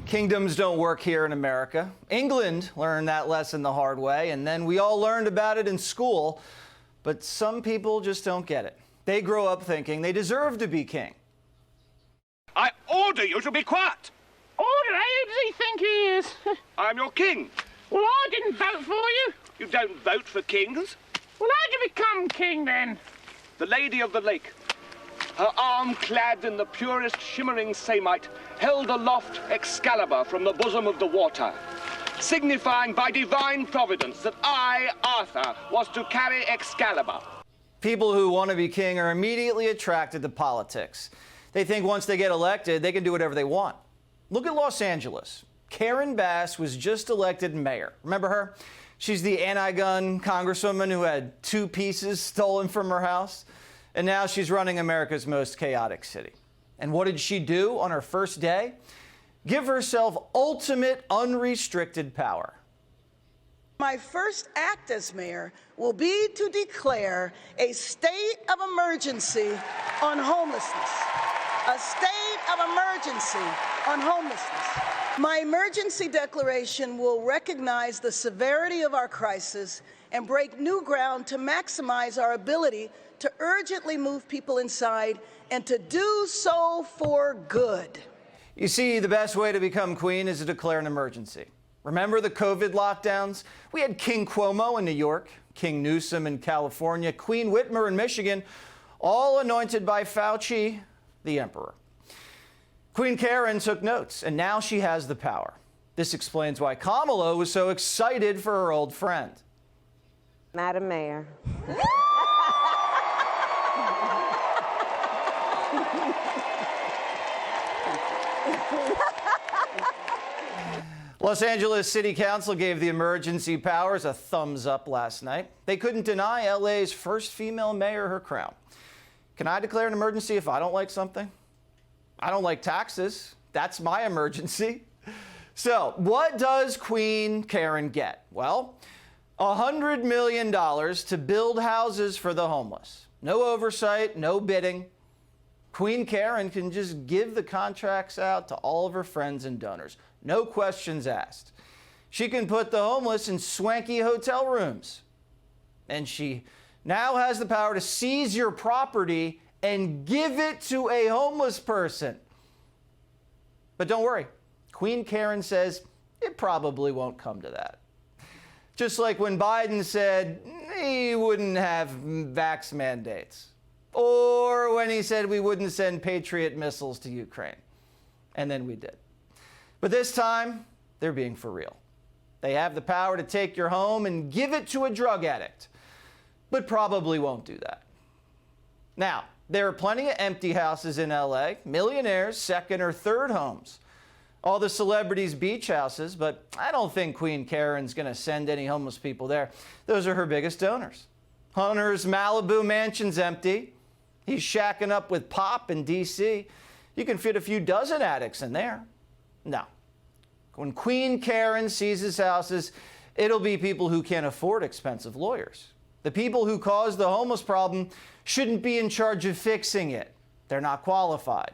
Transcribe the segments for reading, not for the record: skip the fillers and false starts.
Kingdoms don't work here in America. England learned that lesson the hard way, and then we all learned about it in school. But some people just don't get it. They grow up thinking they deserve to be king. I order you to be quiet. Order? Who does he think he is? I'm your king. Well, I didn't vote for you. You don't vote for kings. Well, how'd you become king then? The Lady of the Lake, her arm clad in the purest shimmering samite, held aloft Excalibur from the bosom of the water, signifying by divine providence that I, Arthur, was to carry Excalibur. People who want to be king are immediately attracted to politics. They think once they get elected, they can do whatever they want. Look at Los Angeles. Karen Bass was just elected mayor. Remember her? She's the anti-gun congresswoman who had 2 pieces stolen from her house. And now she's running America's most chaotic city. And what did she do on her first day? Give herself ultimate unrestricted power. My first act as mayor will be to declare a state of emergency on homelessness. A state of emergency on homelessness. My emergency declaration will recognize the severity of our crisis and break new ground to maximize our ability to urgently move people inside and to do so for good. You see, the best way to become queen is to declare an emergency. Remember the COVID lockdowns? We had King Cuomo in New York, King Newsom in California, Queen Whitmer in Michigan, all anointed by Fauci, the emperor. Queen Karen took notes, and now she has the power. This explains why Kamala was so excited for her old friend. Madam Mayor. Los Angeles City Council gave the emergency powers a thumbs up last night. They couldn't deny LA's first female mayor her crown. Can I declare an emergency if I don't like something? I don't like taxes. That's my emergency. So what does Queen Karen get? Well, $100 million to build houses for the homeless. No oversight, no bidding. Queen Karen can just give the contracts out to all of her friends and donors. No questions asked. She can put the homeless in swanky hotel rooms. And she now has the power to seize your property and give it to a homeless person. But don't worry, Queen Karen says it probably won't come to that. Just like when Biden said he wouldn't have vax mandates, or when he said we wouldn't send Patriot missiles to Ukraine. And then we did. But this time, they're being for real. They have the power to take your home and give it to a drug addict, but probably won't do that. Now, there are plenty of empty houses in LA, millionaires' second or third homes, all the celebrities' beach houses, but I don't think Queen Karen's going to send any homeless people there. Those are her biggest donors. Hunter's Malibu mansion's empty. He's shacking up with Pop in D.C. You can fit a few dozen addicts in there. No. When Queen Karen seizes houses, it'll be people who can't afford expensive lawyers. The people who caused the homeless problem shouldn't be in charge of fixing it. They're not qualified.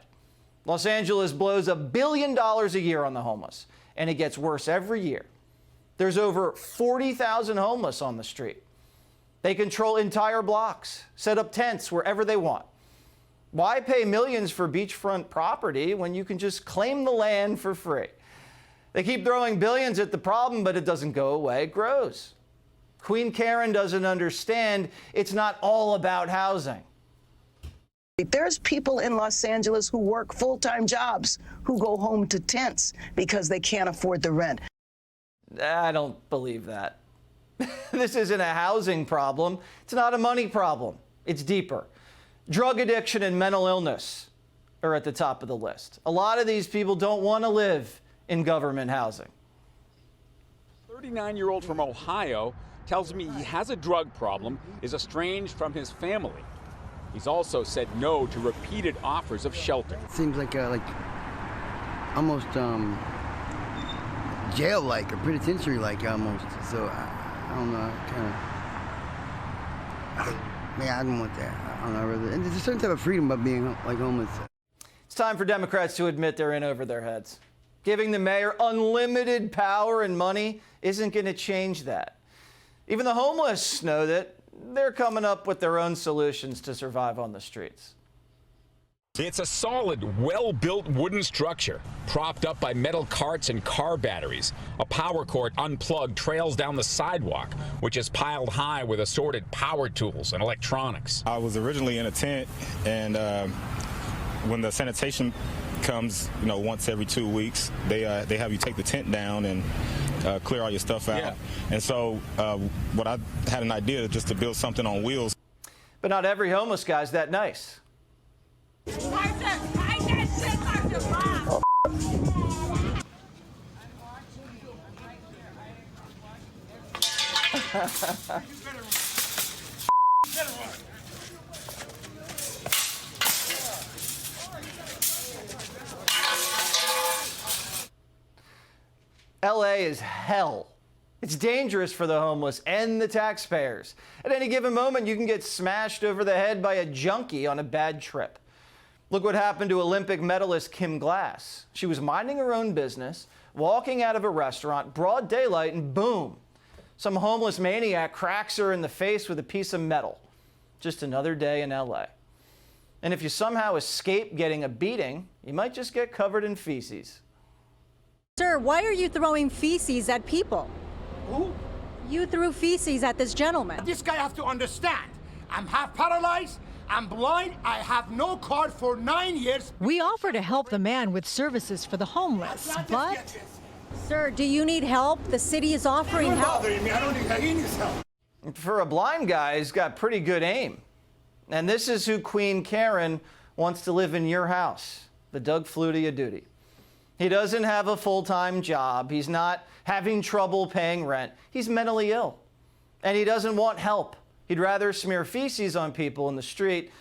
Los Angeles blows $1 billion a year on the homeless, and it gets worse every year. There's over 40,000 homeless on the street. They control entire blocks, set up tents wherever they want. Why pay millions for beachfront property when you can just claim the land for free? They keep throwing billions at the problem, but it doesn't go away, it grows. Queen Karen doesn't understand it's not all about housing. There's people in Los Angeles who work full-time jobs who go home to tents because they can't afford the rent. I don't believe that. This isn't a housing problem. It's not a money problem. It's deeper. Drug addiction and mental illness are at the top of the list. A lot of these people don't want to live in government housing. 39-year-old from Ohio tells me he has a drug problem, is estranged from his family. He's also said no to repeated offers of shelter. Seems like almost jail-like or penitentiary-like almost. So I don't know, kind of. Yeah, I don't want that. I don't know, really. And there's a certain type of freedom about being like homeless. It's time for Democrats to admit they're in over their heads. Giving the mayor unlimited power and money isn't going to change that. Even the homeless know that they're coming up with their own solutions to survive on the streets. It's a solid, well-built wooden structure, propped up by metal carts and car batteries. A power cord unplugged trails down the sidewalk, which is piled high with assorted power tools and electronics. I was originally in a tent, and when the sanitation comes, once every 2 weeks, they have you take the tent down and clear all your stuff out. Yeah. And so what I had an idea just to build something on wheels. But not every homeless guy's that nice. LA is hell. It's dangerous for the homeless and the taxpayers. At any given moment, you can get smashed over the head by a junkie on a bad trip. Look what happened to Olympic medalist Kim Glass. She was minding her own business, walking out of a restaurant, broad daylight, and boom, some homeless maniac cracks her in the face with a piece of metal. Just another day in LA. And if you somehow escape getting a beating, you might just get covered in feces. Sir, why are you throwing feces at people? Who? You threw feces at this gentleman. This guy has to understand. I'm half paralyzed. I'm blind. I have no card for 9 years. We offer to help the man with services for the homeless, but... Sir, do you need help? The city is offering help. You're bothering me. I don't need he needs help. For a blind guy, he's got pretty good aim. And this is who Queen Karen wants to live in your house, the Doug Flutie of duty. He doesn't have a full-time job. He's not having trouble paying rent. He's mentally ill. And he doesn't want help. He'd rather smear feces on people in the street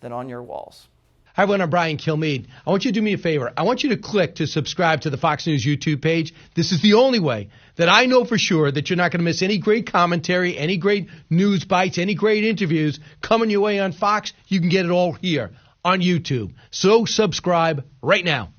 than on your walls. Hi, everyone. I'm Brian Kilmeade. I want you to do me a favor. I want you to click to subscribe to the Fox News YouTube page. This is the only way that I know for sure that you're not going to miss any great commentary, any great news bites, any great interviews coming your way on Fox. You can get it all here on YouTube. So subscribe right now.